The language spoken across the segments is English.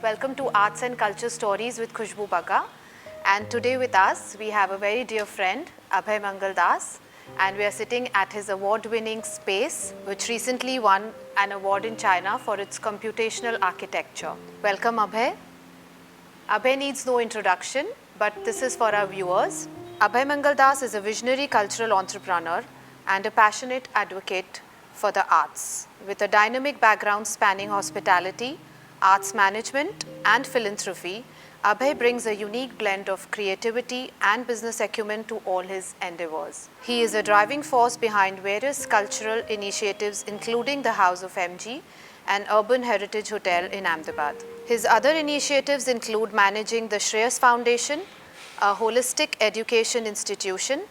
Welcome to Arts and Culture Stories with Khushboo Bagga. And today with us, we have a very dear friend, Abhay Mangaldas. And we are sitting at his award-winning space, which recently won an award in China for its computational architecture. Welcome, Abhay. Abhay needs no introduction, but this is for our viewers. Abhay Mangaldas is a visionary cultural entrepreneur and a passionate advocate for the arts. With a dynamic background spanning hospitality, arts management, and philanthropy, Abhay brings a unique blend of creativity and business acumen to all his endeavors. He is a driving force behind various cultural initiatives, including the House of MG, an urban heritage hotel in Ahmedabad. His other initiatives include managing the Shreyas Foundation, a holistic education institution,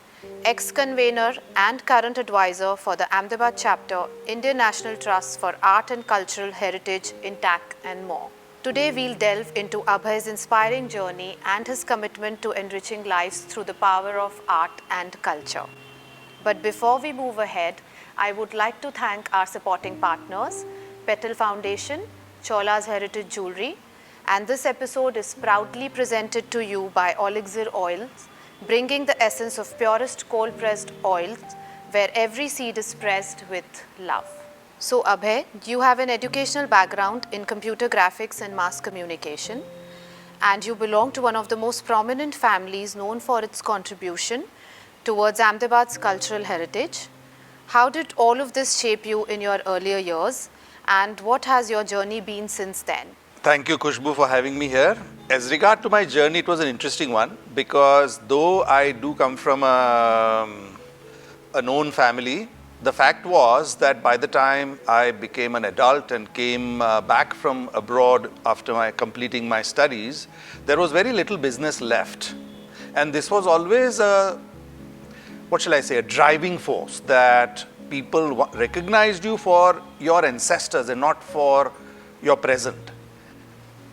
ex-convener and current advisor for the Ahmedabad chapter, Indian National Trust for Art and Cultural Heritage in TAC and more. Today we'll delve into Abhay's inspiring journey and his commitment to enriching lives through the power of art and culture. But before we move ahead, I would like to thank our supporting partners, Petal Foundation, Chola's Heritage Jewelry, and this episode is proudly presented to you by Elixir Oils, bringing the essence of purest cold-pressed oils where every seed is pressed with love. So Abhay, you have an educational background in computer graphics and mass communication, and you belong to one of the most prominent families known for its contribution towards Ahmedabad's cultural heritage. How did all of this shape you in your earlier years, and what has your journey been since then? Thank you, Khushboo, for having me here. As regard to my journey, it was an interesting one because though I do come from a known family, the fact was that by the time I became an adult and came back from abroad after completing my studies, there was very little business left. And this was always a driving force that people recognized you for your ancestors and not for your present.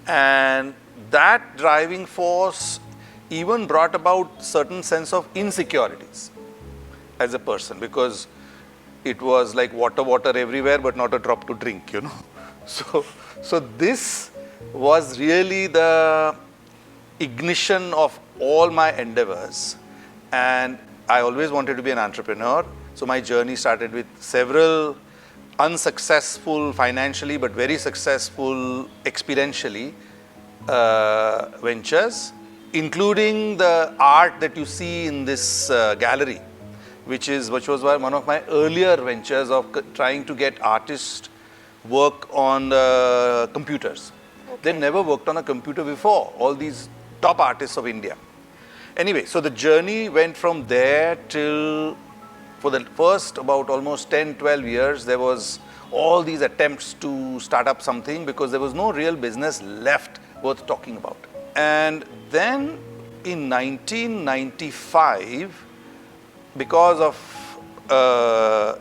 And that driving force even brought about certain sense of insecurities as a person, because it was like water everywhere but not a drop to drink, you know. So this was really the ignition of all my endeavors, and I always wanted to be an entrepreneur. So my journey started with several unsuccessful financially but very successful experientially ventures, including the art that you see in this gallery, which was one of my earlier ventures of trying to get artists work on computers. Okay. They never worked on a computer before, all these top artists of India. Anyway, so the journey went from there till, for the first about almost 10-12 years, there was all these attempts to start up something because there was no real business left worth talking about. And then in 1995, because of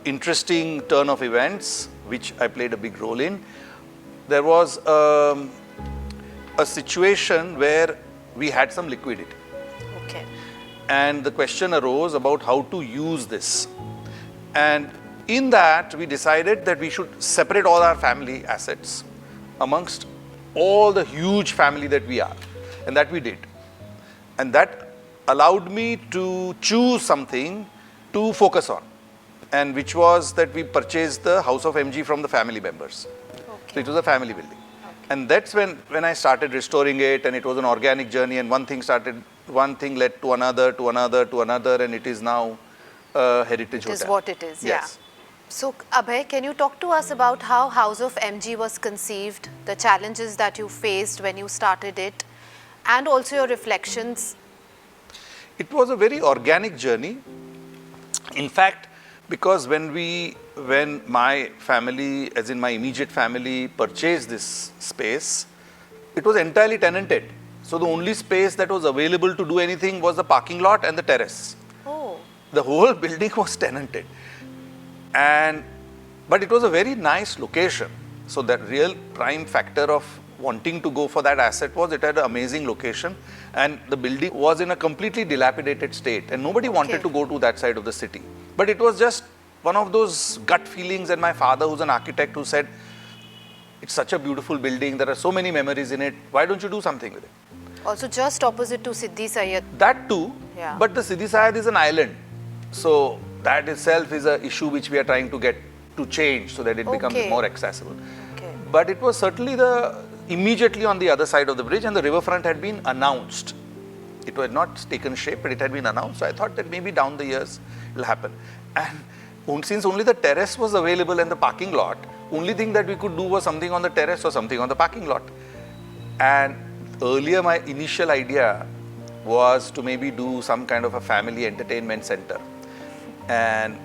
interesting turn of events, which I played a big role in, there was a situation where we had some liquidity. Okay. And the question arose about how to use this. And in that, we decided that we should separate all our family assets amongst all the huge family that we are. And that we did. And that allowed me to choose something to focus on. And which was that we purchased the House of MG from the family members. Okay. So it was a family building. Okay. And that's when I started restoring it, and it was an organic journey, and one thing led to another, and it is now a heritage hotel. It is what it is, yes. Yeah. So Abhay, can you talk to us about how House of MG was conceived, the challenges that you faced when you started it, and also your reflections? It was a very organic journey. In fact, because when my family, as in my immediate family, purchased this space, it was entirely tenanted. So the only space that was available to do anything was the parking lot and the terrace. Oh. The whole building was tenanted. But it was a very nice location. So that real prime factor of wanting to go for that asset was it had an amazing location, and the building was in a completely dilapidated state, and nobody wanted to go to that side of the city. But it was just one of those gut feelings, and my father, who's an architect, who said, It's such a beautiful building. There are so many memories in it. Why don't you do something with it? Also just opposite to Sidi Saiyyed. That too. Yeah. But the Sidi Saiyyed is an island. So that itself is an issue which we are trying to get to change so that it becomes Okay. more accessible. Okay. But it was certainly immediately on the other side of the bridge, and the riverfront had been announced. It was not taken shape, but it had been announced. So I thought that maybe down the years it will happen. And since only the terrace was available and the parking lot, only thing that we could do was something on the terrace or something on the parking lot. And earlier my initial idea was to maybe do some kind of a family entertainment center. And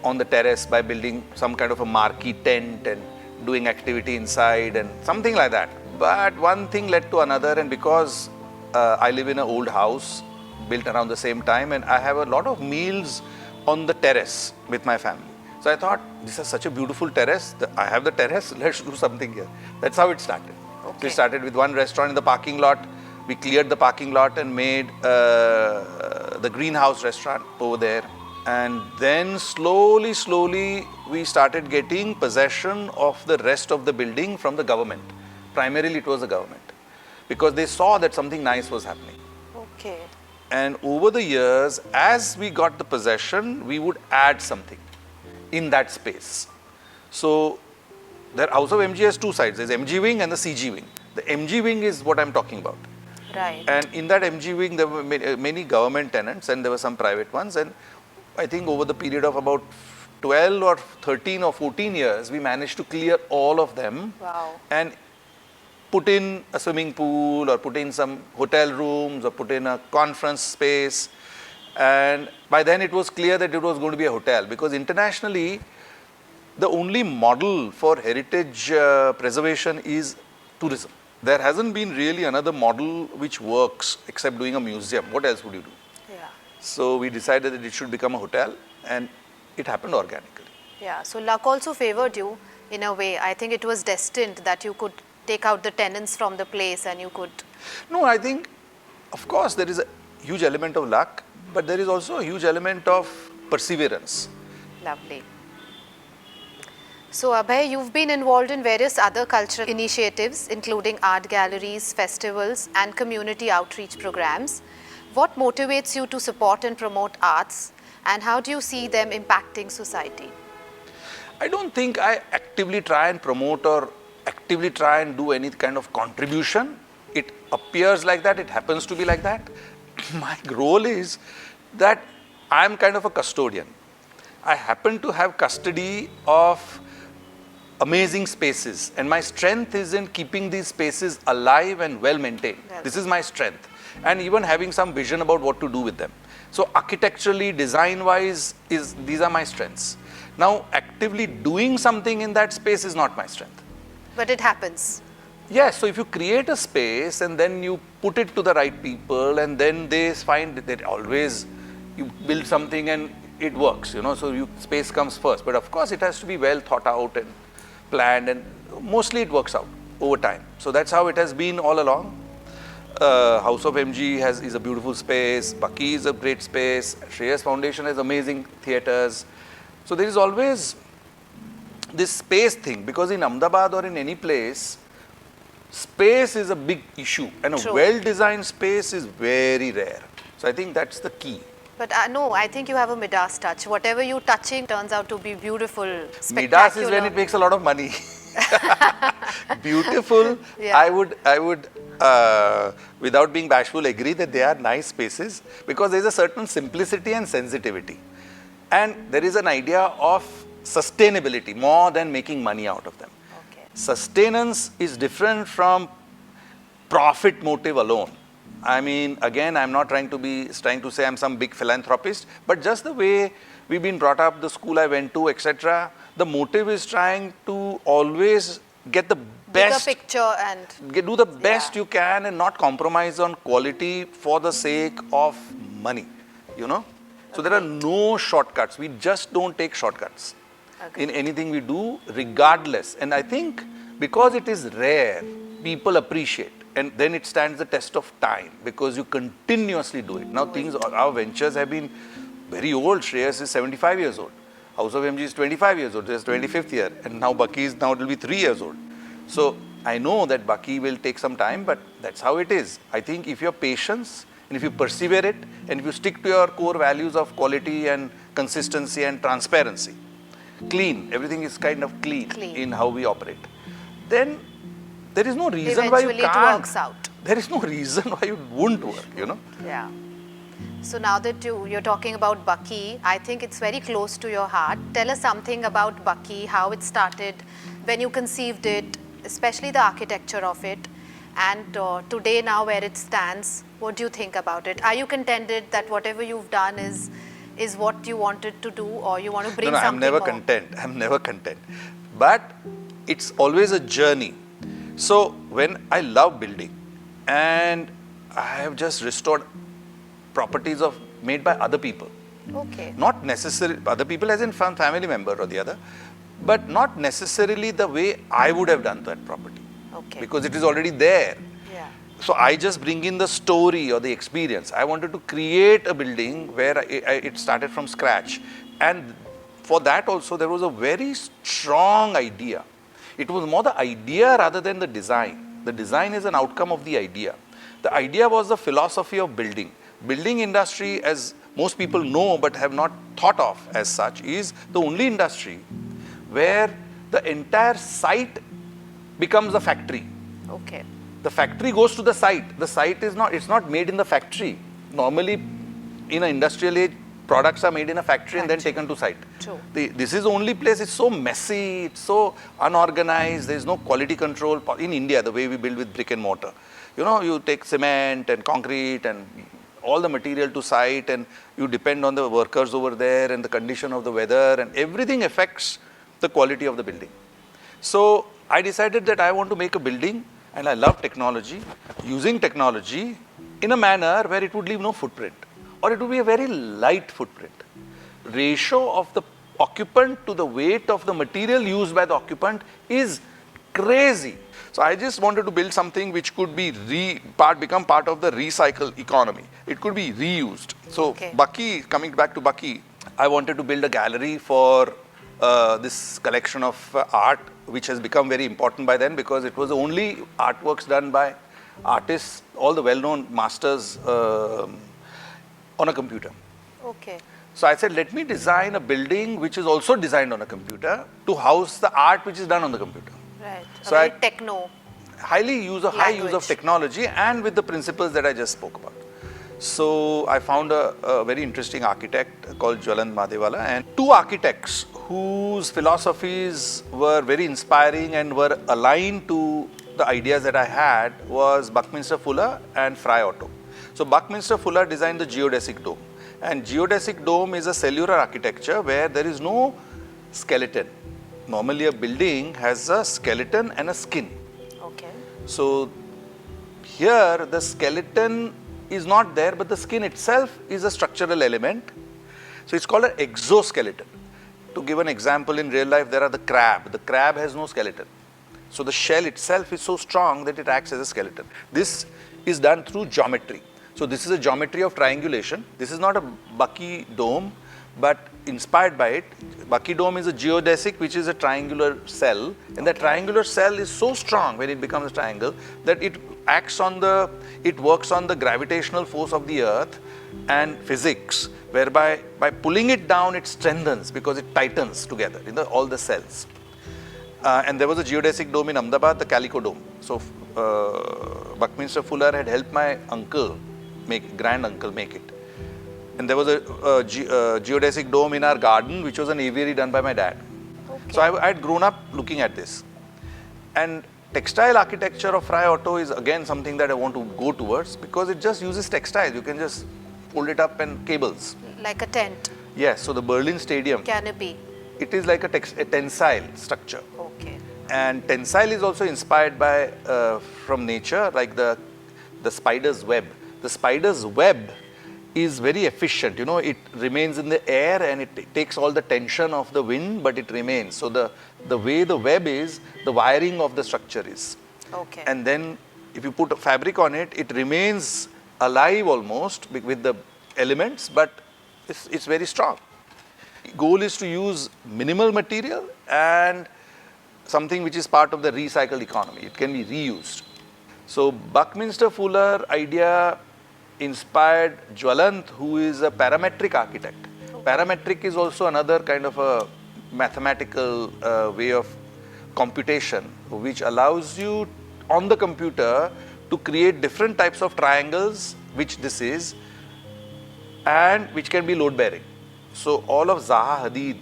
on the terrace by building some kind of a marquee tent and doing activity inside and something like that. But one thing led to another, and because I live in an old house built around the same time, and I have a lot of meals on the terrace with my family. So I thought, this is such a beautiful terrace. I have the terrace, let's do something here. That's how it started. Okay. So we started with one restaurant in the parking lot. We cleared the parking lot and made the greenhouse restaurant over there. And then slowly, we started getting possession of the rest of the building from the government. Primarily, it was the government, because they saw that something nice was happening. Okay. And over the years, as we got the possession, we would add something in that space. So, the House of MG has two sides. There's MG wing and the CG wing. The MG wing is what I'm talking about. Right. And in that MG wing, there were many government tenants and there were some private ones. And I think over the period of about 12 or 13 or 14 years, we managed to clear all of them. Wow. And put in a swimming pool or put in some hotel rooms or put in a conference space. And by then it was clear that it was going to be a hotel, because internationally the only model for heritage preservation is tourism. There hasn't been really another model which works except doing a museum. What else would you do? Yeah. So we decided that it should become a hotel, and it happened organically. Yeah. So luck also favored you in a way. I think it was destined that you could take out the tenants from the place and you could. No, I think, of course, there is a huge element of luck, but there is also a huge element of perseverance. Lovely. So Abhay, you've been involved in various other cultural initiatives, including art galleries, festivals and community outreach programs. What motivates you to support and promote arts, and how do you see them impacting society? I don't think I actively try and promote or actively try and do any kind of contribution. It appears like that, it happens to be like that. My role is that I'm kind of a custodian. I happen to have custody of amazing spaces, and my strength is in keeping these spaces alive and well maintained. Well, this is my strength, and even having some vision about what to do with them. So architecturally, design wise, these are my strengths. Now actively doing something in that space is not my strength. But it happens. Yes, so if you create a space and then you put it to the right people, and then they find that always you build something and it works, so space comes first. But of course it has to be well thought out and planned, and mostly it works out over time. So that's how it has been all along. House of MG is a beautiful space, Bucky is a great space, Shreyas Foundation has amazing theatres. So there is always this space thing, because in Ahmedabad or in any place, space is a big issue, and a True. well-designed space is very rare. So I think that's the key. But no, I think you have a Midas touch. Whatever you're touching turns out to be beautiful, spectacular. Midas is when it makes a lot of money. Beautiful. Yeah. I would, without being bashful, agree that they are nice spaces, because there is a certain simplicity and sensitivity. And there is an idea of sustainability more than making money out of them. Okay. Sustenance is different from profit motive alone. I mean, again, I'm not trying to say I'm some big philanthropist, but just the way we've been brought up, the school I went to, etc., the motive is trying to always get the best, bigger picture and do the best you can, and not compromise on quality for the sake of money, So there are no shortcuts. We just don't take shortcuts in anything we do, regardless. And I think because it is rare, people appreciate. And then it stands the test of time, because you continuously do it. Now our ventures have been very old. Shreyas is 75 years old. House of MG is 25 years old. This is 25th year. And now Bucky is, now it will be 3 years old. So I know that Baki will take some time, but that's how it is. I think if you have patience and if you persevere it and if you stick to your core values of quality and consistency and transparency, clean, everything is kind of clean in how we operate, then there is no reason why you Eventually it can't. works out. There is no reason why it won't work, you know. Yeah. So now that you're talking about Baki, I think it's very close to your heart. Tell us something about Baki, how it started, when you conceived it, especially the architecture of it, and today now where it stands. What do you think about it? Are you contented that whatever you've done is what you wanted to do, or you want to bring No, something I'm never more? content. I'm never content. But it's always a journey. So when I love building and I have just restored properties made by other people. Okay. Not necessarily other people as in family member or the other, but not necessarily the way I would have done that property. Okay. Because it is already there. Yeah. So I just bring in the story or the experience. I wanted to create a building where it started from scratch. And for that also there was a very strong idea. It was more the idea rather than the design. The design is an outcome of the idea. The idea was the philosophy of building. Building industry, as most people know but have not thought of as such, is the only industry where the entire site becomes a factory. Okay. The factory goes to the site. The site is not, it's not made in the factory. Normally in an industrial age, products are made in a factory and then taken to site. True. This is the only place, it's so messy, it's so unorganized, there is no quality control. In India, the way we build with brick and mortar. You know, you take cement and concrete and all the material to site, and you depend on the workers over there and the condition of the weather, and everything affects the quality of the building. So I decided that I want to make a building, and I love technology, using technology in a manner where it would leave no footprint, or it would be a very light footprint. Ratio of the occupant to the weight of the material used by the occupant is crazy. So I just wanted to build something which could be become part of the recycle economy. It could be reused. So Baki, coming back to Baki, I wanted to build a gallery for this collection of art, which has become very important by then because it was the only artworks done by artists, all the well-known masters on a computer. Okay. So I said, let me design a building which is also designed on a computer to house the art which is done on the computer. Right. So very techno. High use of technology and with the principles that I just spoke about. So I found a very interesting architect called Jwalant Madewala, and two architects whose philosophies were very inspiring and were aligned to the ideas that I had was Buckminster Fuller and Fry Otto. So Buckminster Fuller designed the geodesic dome, and geodesic dome is a cellular architecture where there is no skeleton. Normally a building has a skeleton and a skin. Okay. So here the skeleton is not there, but the skin itself is a structural element. So it's called an exoskeleton. To give an example, in real life there are the crab. The crab has no skeleton. So the shell itself is so strong that it acts as a skeleton. This is done through geometry. So this is a geometry of triangulation. This is not a Baki dome, but inspired by it. Baki dome is a geodesic, which is a triangular cell, and that triangular cell is so strong when it becomes a triangle that it works on the gravitational force of the earth and physics, whereby by pulling it down it strengthens because it tightens together in all the cells. And there was a geodesic dome in Ahmedabad, the Calico dome. So Buckminster Fuller had helped my grand uncle make it. And there was a geodesic dome in our garden, which was an aviary done by my dad. Okay. So I had grown up looking at this. And textile architecture of Fry Otto is again something that I want to go towards because it just uses textiles. You can just fold it up and cables. Like a tent. Yes, so the Berlin Stadium. Canopy. It is like a tensile structure. Okay. And tensile is also inspired by from nature, like the spider's web. The spider's web is very efficient. You know, it remains in the air and it takes all the tension of the wind, but it remains. So the way the web is, the wiring of the structure is. Okay. And then if you put a fabric on it, it remains alive almost with the elements, but it's very strong. Goal is to use minimal material and something which is part of the recycled economy. It can be reused. So Buckminster Fuller idea inspired Jwalant, who is a parametric architect. Parametric is also another kind of a mathematical way of computation, which allows you on the computer to create different types of triangles, which this is, and which can be load bearing. So all of Zaha Hadid,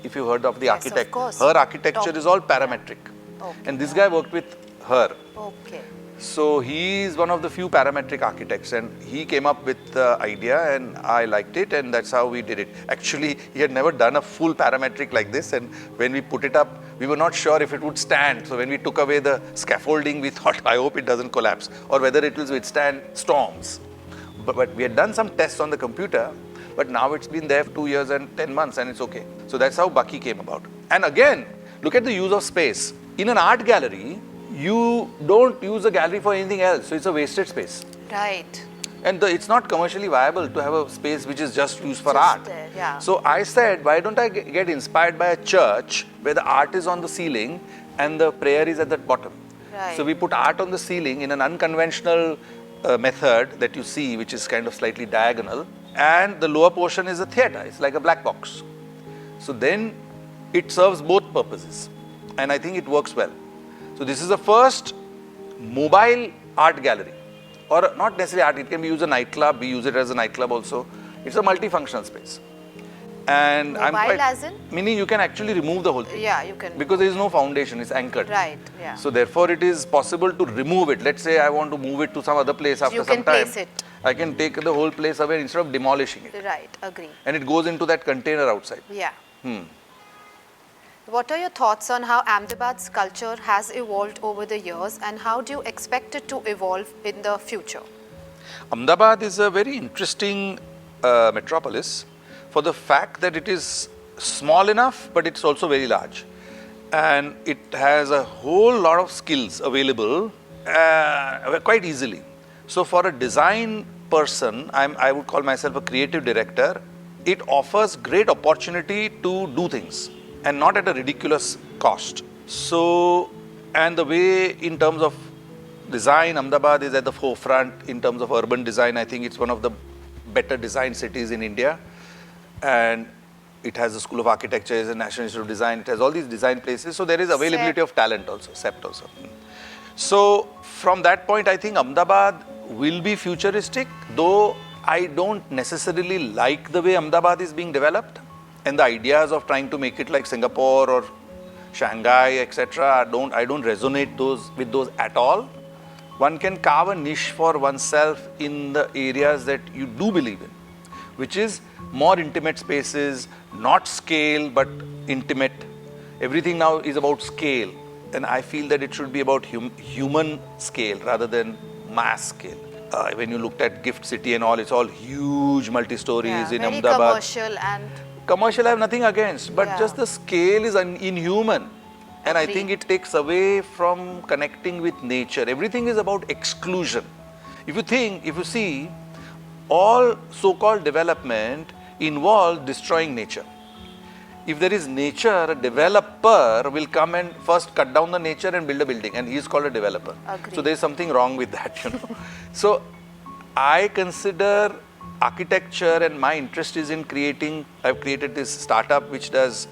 if you heard of the architect, of course. her architecture is all parametric. Okay. And this guy worked with her. Okay. So he is one of the few parametric architects, and he came up with the idea and I liked it, and that's how we did it. Actually, he had never done a full parametric like this, and when we put it up, we were not sure if it would stand. So when we took away the scaffolding, we thought, I hope it doesn't collapse, or whether it will withstand storms. But we had done some tests on the computer, but now it's been there for 2 years and 10 months and it's okay. So that's how Bucky came about. And again, look at the use of space. In an art gallery, you don't use a gallery for anything else, so it's a wasted space. Right. And it's not commercially viable to have a space which is just used for Just art. there, yeah. So I said, why don't I get inspired by a church where the art is on the ceiling and the prayer is at the bottom. Right. So we put art on the ceiling in an unconventional method that you see, which is kind of slightly diagonal, and the lower portion is a theatre. It's like a black box. So then it serves both purposes, and I think it works well. So this is the first mobile art gallery, or not necessarily art, it can be used as a nightclub, we use it as a nightclub also. It's a multifunctional space. And Mobile as in? meaning you can actually remove the whole thing. Yeah, you can. Because there is no foundation, it's anchored. Right, yeah. So therefore it is possible to remove it. Let's say I want to move it to some other place after you some can time. place it. I can take the whole place away instead of demolishing it. Right, agree. And it goes into that container outside. Yeah. What are your thoughts on how Ahmedabad's culture has evolved over the years, and how do you expect it to evolve in the future? Ahmedabad is a very interesting metropolis for the fact that it is small enough, but it's also very large. And it has a whole lot of skills available quite easily. So for a design person, I would call myself a creative director, it offers great opportunity to do things and not at a ridiculous cost. So, and the way in terms of design, Ahmedabad is at the forefront in terms of urban design. I think it's one of the better design cities in India. And it has the School of Architecture, it has the National Institute of Design, it has all these design places. So there is availability of talent also, CEPT also. So from that point, I think Ahmedabad will be futuristic, though I don't necessarily like the way Ahmedabad is being developed. And the ideas of trying to make it like Singapore or Shanghai, etc., I don't resonate with those at all. One can carve a niche for oneself in the areas that you do believe in, which is more intimate spaces, not scale, but intimate. Everything now is about scale. And I feel that it should be about human scale rather than mass scale. When you looked at Gift City and all, it's all huge multi-stories in Ahmedabad. Very commercial and... Commercial I have nothing against, but just the scale is inhuman. And I Agreed. think it takes away from connecting with nature. Everything is about exclusion. If you see, all so-called development involves destroying nature. If there is nature, a developer will come and first cut down the nature and build a building, and he is called a developer. Agreed. So there is something wrong with that, So I consider architecture, and my interest is in I've created this startup which does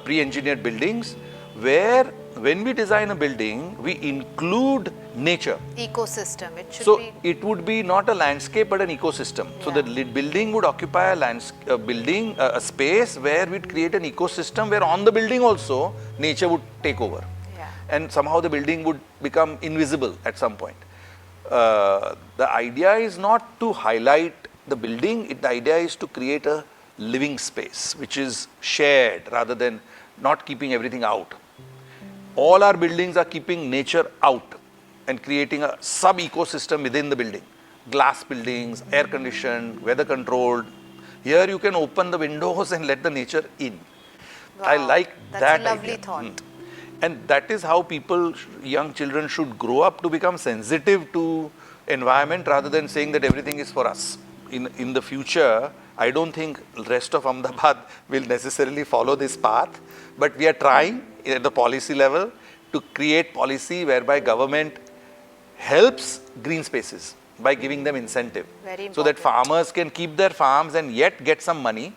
pre-engineered buildings, where when we design a building, we include nature. Ecosystem, it should So be... it would be not a landscape but an ecosystem. So the building would occupy a space where we'd create an ecosystem where on the building also nature would take over. Yeah. And somehow the building would become invisible at some point. The idea is not to highlight the building, the idea is to create a living space which is shared rather than not keeping everything out. All our buildings are keeping nature out and creating a sub-ecosystem within the building. Glass buildings, air-conditioned, weather-controlled. Here you can open the windows and let the nature in. Wow, I like that that's a lovely idea. thought. And that is how young children should grow up, to become sensitive to environment rather than saying that everything is for us. In the future, I don't think the rest of Ahmedabad will necessarily follow this path, but we are trying at the policy level to create policy whereby government helps green spaces by giving them incentive. Very So that important. farmers can keep their farms and yet get some money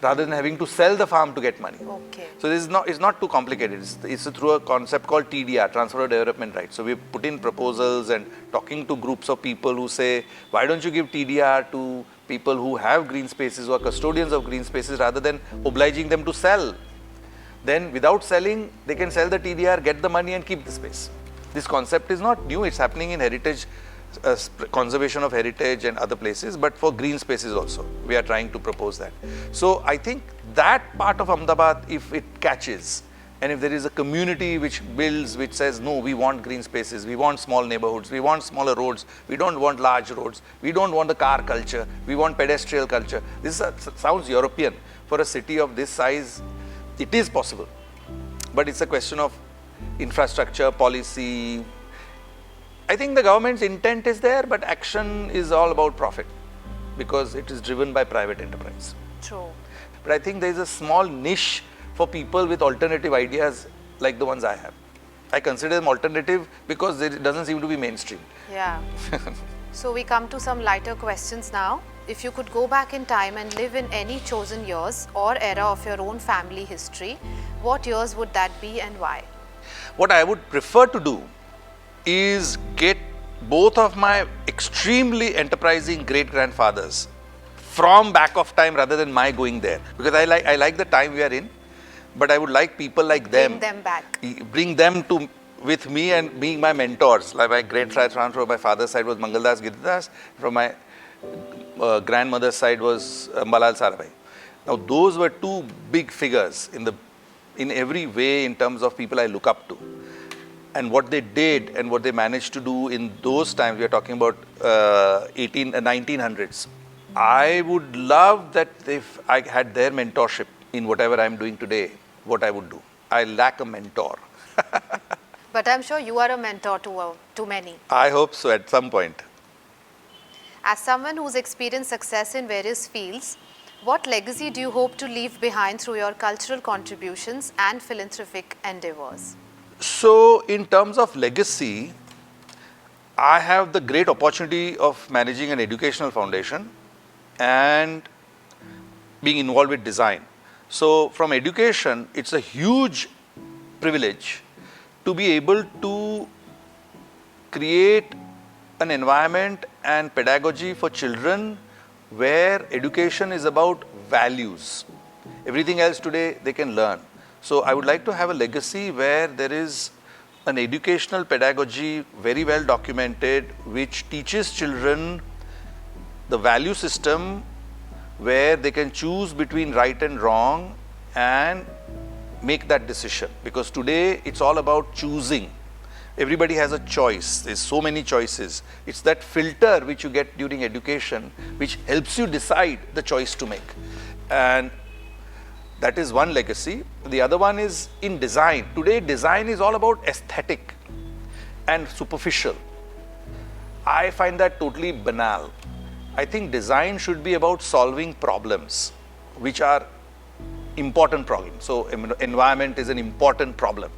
rather than having to sell the farm to get money. Okay. So this is not, it's not too complicated. It's through a concept called TDR, Transfer of Development Rights. So we put in proposals and talking to groups of people who say, why don't you give TDR to people who have green spaces, who are custodians of green spaces, rather than obliging them to sell. Then without selling, they can sell the TDR, get the money and keep the space. This concept is not new. It's happening in heritage, conservation of heritage and other places, but for green spaces also. We are trying to propose that. So I think that part of Ahmedabad, if it catches, and if there is a community which builds, which says, no, we want green spaces, we want small neighborhoods, we want smaller roads, we don't want large roads, we don't want the car culture, we want pedestrian culture. This sounds European. For a city of this size, it is possible. But it's a question of infrastructure, policy. I think the government's intent is there, but action is all about profit because it is driven by private enterprise. True. But I think there is a small niche for people with alternative ideas like the ones I have. I consider them alternative because it doesn't seem to be mainstream. Yeah. So we come to some lighter questions now. If you could go back in time and live in any chosen years or era of your own family history, what years would that be and why? What I would prefer to do is get both of my extremely enterprising great-grandfathers from back of time rather than my going there. Because I like the time we are in, but I would like people like them. Bring them back. Bring them to with me and being my mentors. Like my great-grandfather from my father's side was Mangaldas Girdas, from my grandmother's side was Malal Sarabhai. Now those were two big figures in every way in terms of people I look up to. And what they did and what they managed to do in those times, we are talking about 1900s. I would love that if I had their mentorship in whatever I'm doing today, what I would do. I lack a mentor. But I'm sure you are a mentor to many. I hope so at some point. As someone who's experienced success in various fields, what legacy do you hope to leave behind through your cultural contributions and philanthropic endeavors? So in terms of legacy, I have the great opportunity of managing an educational foundation and being involved with design. So from education, it's a huge privilege to be able to create an environment and pedagogy for children where education is about values. Everything else today they can learn. So I would like to have a legacy where there is an educational pedagogy very well documented which teaches children the value system where they can choose between right and wrong and make that decision. Because today it's all about choosing. Everybody has a choice. There's so many choices. It's that filter which you get during education which helps you decide the choice to make. And that is one legacy. The other one is in design. Today design is all about aesthetic and superficial. I find that totally banal. I think design should be about solving problems which are important problems. So environment is an important problem.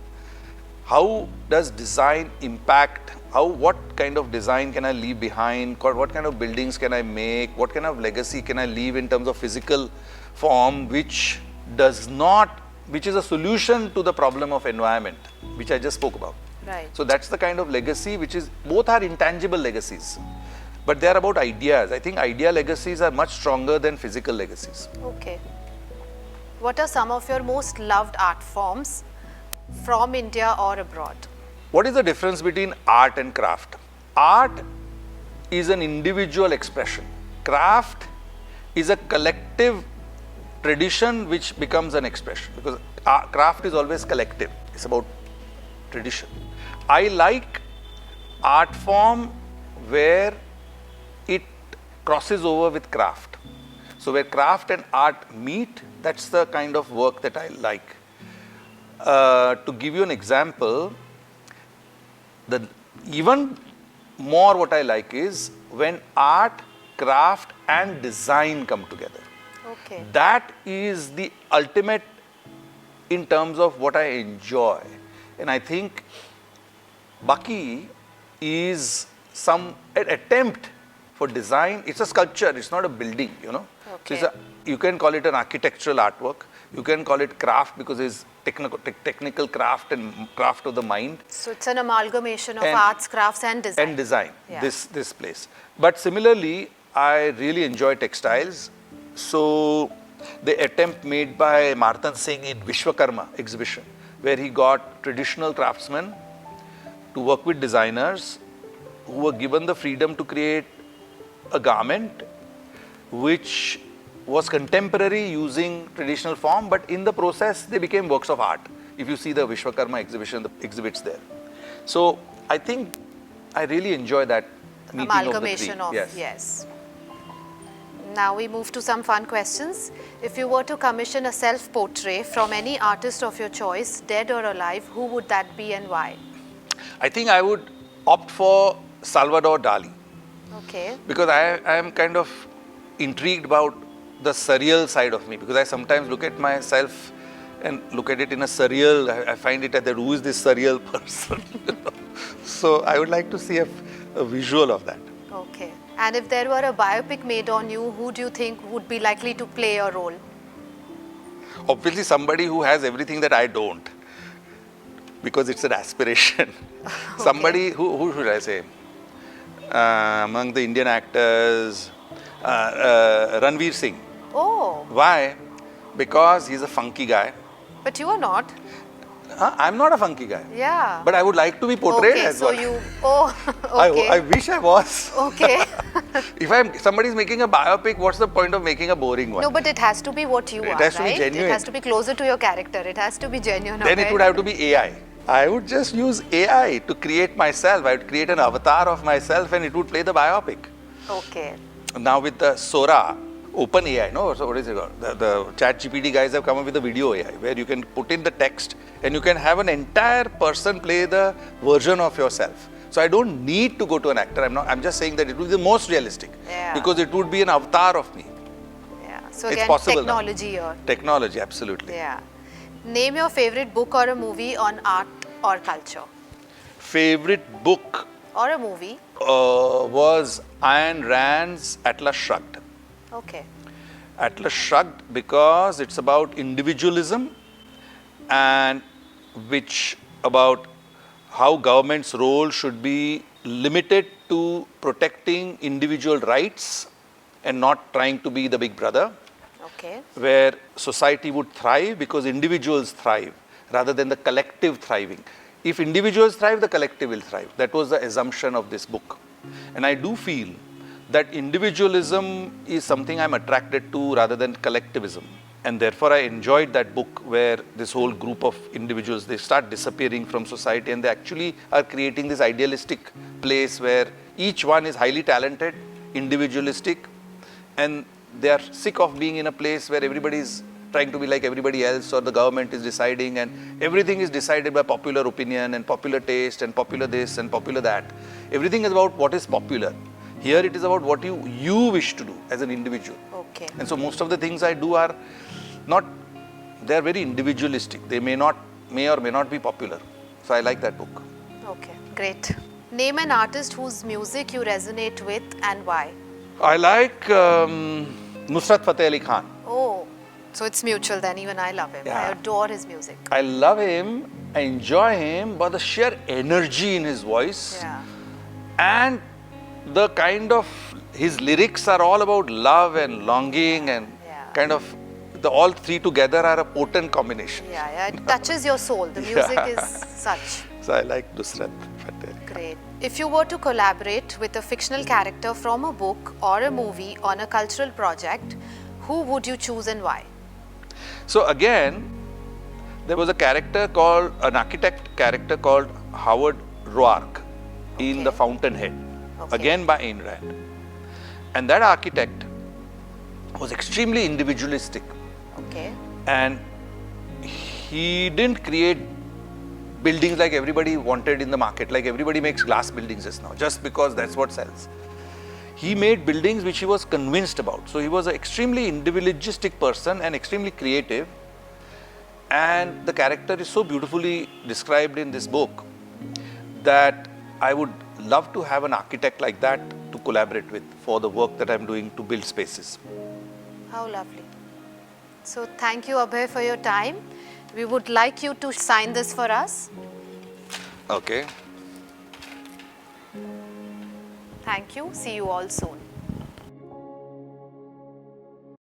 How does design impact? What kind of design can I leave behind? What kind of buildings can I make? What kind of legacy can I leave in terms of physical form which is a solution to the problem of environment, which I just spoke about. Right. So that's the kind of legacy which is, both are intangible legacies, but they are about ideas. I think idea legacies are much stronger than physical legacies. Okay. What are some of your most loved art forms from India or abroad? What is the difference between art and craft? Art is an individual expression. Craft is a collective tradition which becomes an expression, because craft is always collective. It's about tradition. I like art form where it crosses over with craft. So where craft and art meet, that's the kind of work that I like. To give you an example, even more what I like is when art, craft and design come together. Okay. That is the ultimate in terms of what I enjoy. And I think Baki is an attempt for design. It's a sculpture, it's not a building, you know. Okay. So you can call it an architectural artwork. You can call it craft because it's technical craft and craft of the mind. So it's an amalgamation of And- arts, crafts and design. And design, Yeah. this place. But similarly, I really enjoy textiles. So the attempt made by Martan Singh in Vishwakarma exhibition, where he got traditional craftsmen to work with designers who were given the freedom to create a garment which was contemporary using traditional form, but in the process they became works of art. If you see the Vishwakarma exhibition, the exhibits there. So I think I really enjoy that meeting Amalgamation of the of, three. yes. Now we move to some fun questions. If you were to commission a self-portrait from any artist of your choice, dead or alive, who would that be and why? I think I would opt for Salvador Dali Okay. because I am kind of intrigued about the surreal side of me, because I sometimes look at myself and look at it in a surreal, I find it that who is this surreal person? You know? So I would like to see a visual of that. Okay. And if there were a biopic made on you, who do you think would be likely to play your role? Obviously somebody who has everything that I don't, because it's an aspiration. Somebody who should I say? Among the Indian actors, Ranveer Singh. Oh, Why? Because he's a funky guy. but you are not. I'm not a funky guy. Yeah. But I would like to be portrayed okay, as so one. you, okay. I wish I was. Okay. If somebody's making a biopic, what's the point of making a boring one? No, but it has to be what you It are, has to be right? genuine. It has to be closer to your character. It has to be genuine. Then it would have to be AI. I would just use AI to create myself. I would create an avatar of myself and it would play the biopic. Okay. Now with the Sora, open AI, no? So what is it called? The chat GPT guys have come up with a video AI where you can put in the text and you can have an entire person play the version of yourself. So I don't need to go to an actor. I'm just saying that it will be the most realistic. Yeah. Because it would be an avatar of me. Yeah. So It's again, possible now. technology here. Technology, absolutely. Yeah. Name your favorite book or a movie on art or culture. Favorite book Or a movie. was Ayn Rand's Atlas Shrugged. Okay. Atlas Shrugged because it's about individualism and which about how government's role should be limited to protecting individual rights and not trying to be the big brother, Okay. where society would thrive because individuals thrive rather than the collective thriving. If individuals thrive, the collective will thrive. That was the assumption of this book. And I do feel that individualism is something I'm attracted to rather than collectivism. And therefore I enjoyed that book where this whole group of individuals, they start disappearing from society and they actually are creating this idealistic place where each one is highly talented, individualistic, and they are sick of being in a place where everybody is trying to be like everybody else or the government is deciding and everything is decided by popular opinion and popular taste and popular this and popular that. Everything is about what is popular. Here it is about what you wish to do as an individual. Okay. And so most of the things I do are not, they are very individualistic. They may or may not be popular. So I like that book. Okay. Great. Name an artist whose music you resonate with and why. I like Nusrat Fateh Ali Khan. Oh, so it's mutual then. Even I love him. I Yeah. adore his music. I love him, I enjoy him, but the sheer energy in his voice Yeah. and the kind of, his lyrics are all about love and longing and Yeah. kind of, all three together are a potent combination. Yeah, yeah. It touches your soul. The music is such. So I like Nusrat Fateh. Great. If you were to collaborate with a fictional character from a book or a movie on a cultural project, who would you choose and why? So again, there was an architect character called Howard Roark in Okay. The Fountainhead, Okay. again by Ayn Rand. And that architect was extremely individualistic Okay. and he didn't create buildings like everybody wanted in the market, like everybody makes glass buildings just now, just because that's what sells. He made buildings which he was convinced about. So he was an extremely individualistic person and extremely creative. And the character is so beautifully described in this book that I would love to have an architect like that to collaborate with for the work that I'm doing to build spaces. How lovely. So thank you, Abhay, for your time. We would like you to sign this for us. Okay. Thank you. See you all soon.